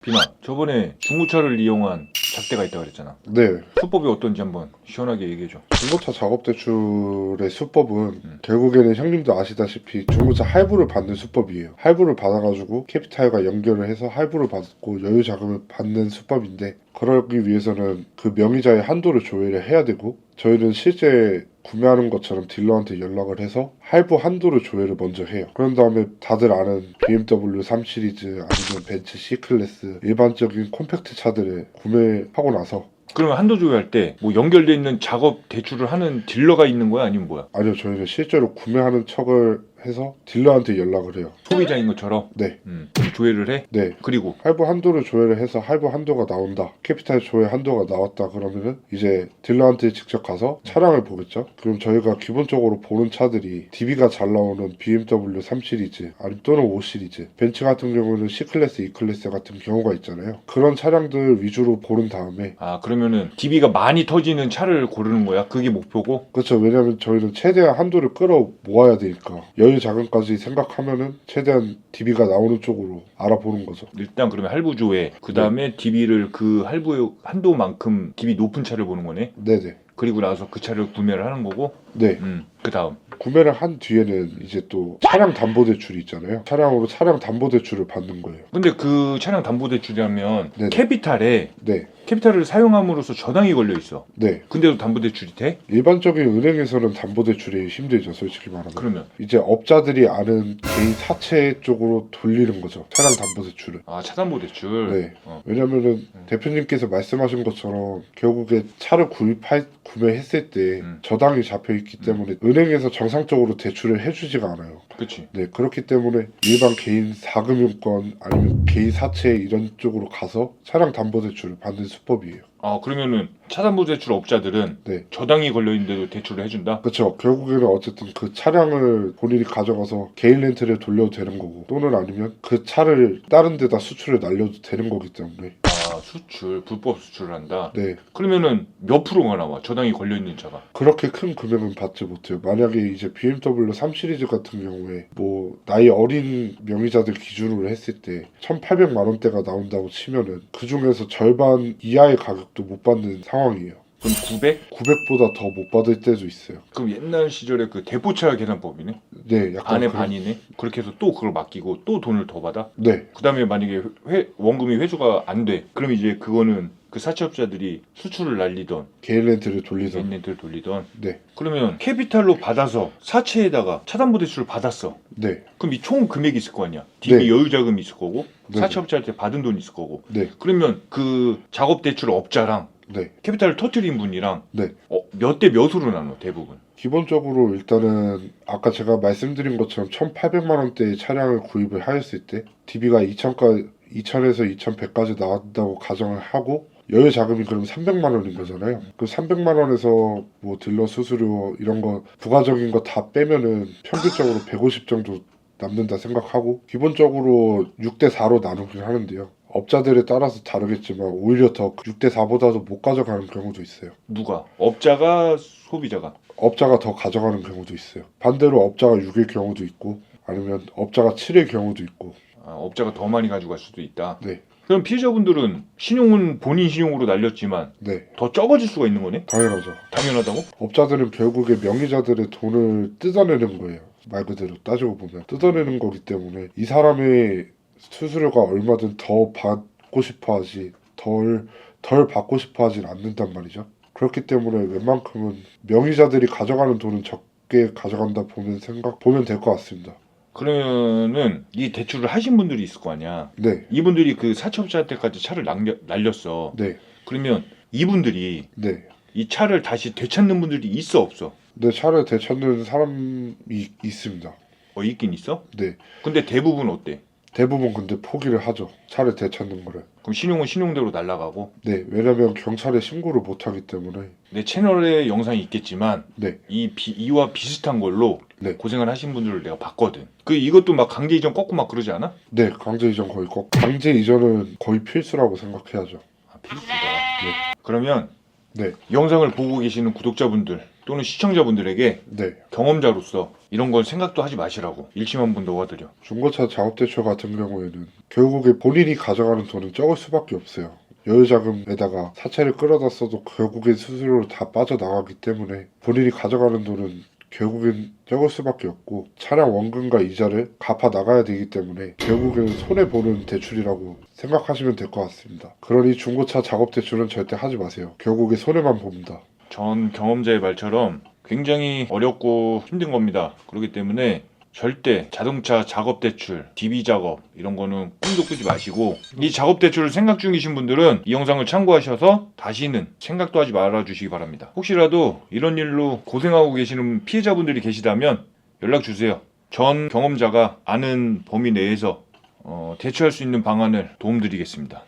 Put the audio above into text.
비나, 저번에 중고차를 이용한 작대가 있다고 그랬잖아. 네, 수법이 어떤지 한번 시원하게 얘기해줘. 중고차 작업 대출의 수법은 결국에는 형님도 아시다시피 중고차 할부를 받는 수법이에요. 할부를 받아가지고 캐피탈과 연결을 해서 할부를 받고 여유 자금을 받는 수법인데, 그러기 위해서는 그 명의자의 한도를 조회를 해야 되고, 저희는 실제 구매하는 것처럼 딜러한테 연락을 해서 할부 한도를 조회를 먼저 해요. 그런 다음에 다들 아는 BMW 3 시리즈 아니면 벤츠 C클래스 일반적인 콤팩트 차들을 구매하고 나서, 그러면 한도 조회할 때 뭐 연결돼 있는 작업 대출을 하는 딜러가 있는 거야? 아니면 뭐야? 아니요, 저희는 실제로 구매하는 척을 해서 딜러한테 연락을 해요. 소비자인 것처럼? 네, 그럼 조회를 해? 네. 그리고 할부 한도를 조회를 해서 할부 한도가 나온다, 캐피탈 조회 한도가 나왔다 그러면은 이제 딜러한테 직접 가서 차량을 보겠죠. 그럼 저희가 기본적으로 보는 차들이 DB가 잘 나오는 BMW 3 시리즈 아니 또는 5 시리즈, 벤츠 같은 경우는 C클래스, E클래스 같은 경우가 있잖아요. 그런 차량들 위주로 고른 다음에, 그러면은 DB가 많이 터지는 차를 고르는 거야? 그게 목표고? 그렇죠. 왜냐면 저희는 최대한 한도를 끌어 모아야 되니까 여유 자금까지 생각하면은 최대한 DB가 나오는 쪽으로 알아보는 거죠. 일단 그러면 할부 조회, 그 다음에 DB를 그 할부 한도만큼 DB 높은 차를 보는 거네? 네네. 그리고 나서 그 차를 구매를 하는 거고, 네. 그 다음 구매를 한 뒤에는 이제 또 차량 담보 대출이 있잖아요. 차량으로 차량 담보 대출을 받는 거예요. 근데 그 차량 담보대출이라면 네네. 캐피탈에 네, 캐피탈을 사용함으로써 저당이 걸려 있어. 네. 근데도 담보대출이 돼? 일반적인 은행에서는 담보 대출이 힘들죠, 솔직히 말하면. 그러면 이제 업자들이 아는 개인 사채 쪽으로 돌리는 거죠, 차량 담보 대출을. 차담보대출. 네. 왜냐면은 대표님께서 말씀하신 것처럼 결국에 차를 구매했을 때 저당이 잡혀 있기 때문에 은행에서 정상적으로 대출을 해주지가 않아요. 그치. 네, 그렇기 때문에 일반 개인 4금융권 아니면 개인 사채 이런 쪽으로 가서 차량 담보 대출을 받는 수법이에요. 그러면은 차담보대출 업자들은 네. 저당이 걸려 있는데도 대출을 해준다? 그렇죠. 결국에는 어쨌든 그 차량을 본인이 가져가서 개인 렌트를 돌려도 되는 거고, 또는 아니면 그 차를 다른 데다 수출을 날려도 되는 거기 때문에. 수출, 불법 수출을 한다? 네, 그러면은 몇 프로가 나와? 저당이 걸려 있는 차가? 그렇게 큰 금액은 받지 못해요. 만약에 이제 BMW 3 시리즈 같은 경우에 뭐 나이 어린 명의자들 기준으로 했을 때 1,800만 원대가 나온다고 치면은 그 중에서 절반 이하의 가격도 못 받는 상황이에요. 그럼 900? 900보다 더 못 받을 때도 있어요. 그럼 옛날 시절에 그 대포차 계산법이네? 네, 약간 반에 그런- 반이네? 그렇게 해서 또 그걸 맡기고 또 돈을 더 받아? 네, 그 다음에 만약에 원금이 회수가 안 돼. 그럼 이제 그거는 그 사채업자들이 수출을 날리던 개인 렌트를 돌리던. 렌트를 돌리던. 네, 그러면 캐피탈로 받아서 사채에다가 차담보대출을 받았어. 네, 그럼 이 총 금액이 있을 거 아니야. DB 네. 여유자금이 있을 거고 네. 사채업자한테 받은 돈이 있을 거고. 네, 그러면 그 작업대출 업자랑 네, 캐피탈을 터트린 분이랑 네. 몇 대 몇으로 나눠 대부분? 기본적으로 일단은 아까 제가 말씀드린 것처럼 1,800만 원대의 차량을 구입을 하였을 때 DB가 2,000에서 2,100까지 나왔다고 가정을 하고, 여유 자금이 그럼 300만 원인 거잖아요. 그 300만 원에서 뭐 딜러 수수료 이런 거 부가적인 거 다 빼면은 평균적으로 150 정도 남는다 생각하고, 기본적으로 6대 4로 나누긴 하는데요. 업자들에 따라서 다르겠지만 오히려 더 6대 4보다도 못 가져가는 경우도 있어요. 누가? 업자가 소비자가? 업자가 더 가져가는 경우도 있어요. 반대로 업자가 6일 경우도 있고, 아니면 업자가 7일 경우도 있고. 업자가 더 많이 가져갈 수도 있다. 네, 그럼 피해자분들은 신용은 본인 신용으로 날렸지만 네, 더 적어질 수가 있는 거네? 당연하죠. 당연하다고? 업자들은 결국에 명의자들의 돈을 뜯어내는 거예요. 말 그대로 따지고 보면 뜯어내는 거기 때문에 이 사람의 수수료가 얼마든 더 받고 싶어 하지 덜 받고 싶어 하진 않는단 말이죠. 그렇기 때문에 웬만큼은 명의자들이 가져가는 돈은 적게 가져간다 보면 될 것 같습니다. 그러면은 이 대출을 하신 분들이 있을 거 아니야. 네, 이분들이 그 사채업자한테까지 차를 날렸어. 네, 그러면 이분들이 네. 이 차를 다시 되찾는 분들이 있어 없어? 내 차를 되찾는 사람이 있습니다. 있긴 있어? 네, 근데 대부분 어때? 대부분 근데 포기를 하죠, 차를 되찾는 거를. 그럼 신용은 신용대로 날라가고. 네, 왜냐면 경찰에 신고를 못 하기 때문에. 내 채널에 영상이 있겠지만 네, 이와 비슷한 걸로 네. 고생을 하신 분들을 내가 봤거든. 이것도 막 강제 이전 꺾고 막 그러지 않아? 네, 강제 이전 거의 강제 이전은 거의 필수라고 생각해야죠. 필수다. 그러면 네, 영상을 보고 계시는 구독자분들 또는 시청자분들에게 네, 경험자로서 이런 걸 생각도 하지 마시라고 일침 한번 놓아드려. 중고차 작업대출 같은 경우에는 결국에 본인이 가져가는 돈은 적을 수밖에 없어요. 여유자금에다가 사채를 끌어다 써도 결국엔 수수료로 다 빠져나가기 때문에 본인이 가져가는 돈은 결국엔 적을 수밖에 없고 차량 원금과 이자를 갚아 나가야 되기 때문에 결국에는 손해보는 대출이라고 생각하시면 될 것 같습니다. 그러니 중고차 작업대출은 절대 하지 마세요. 결국에 손해만 봅니다. 전 경험자의 말처럼 굉장히 어렵고 힘든 겁니다. 그렇기 때문에 절대 자동차 작업 대출, DB 작업 이런 거는 꿈도 꾸지 마시고, 이 작업 대출을 생각 중이신 분들은 이 영상을 참고하셔서 다시는 생각도 하지 말아 주시기 바랍니다. 혹시라도 이런 일로 고생하고 계시는 피해자분들이 계시다면 연락 주세요. 전 경험자가 아는 범위 내에서 대처할 수 있는 방안을 도움드리겠습니다.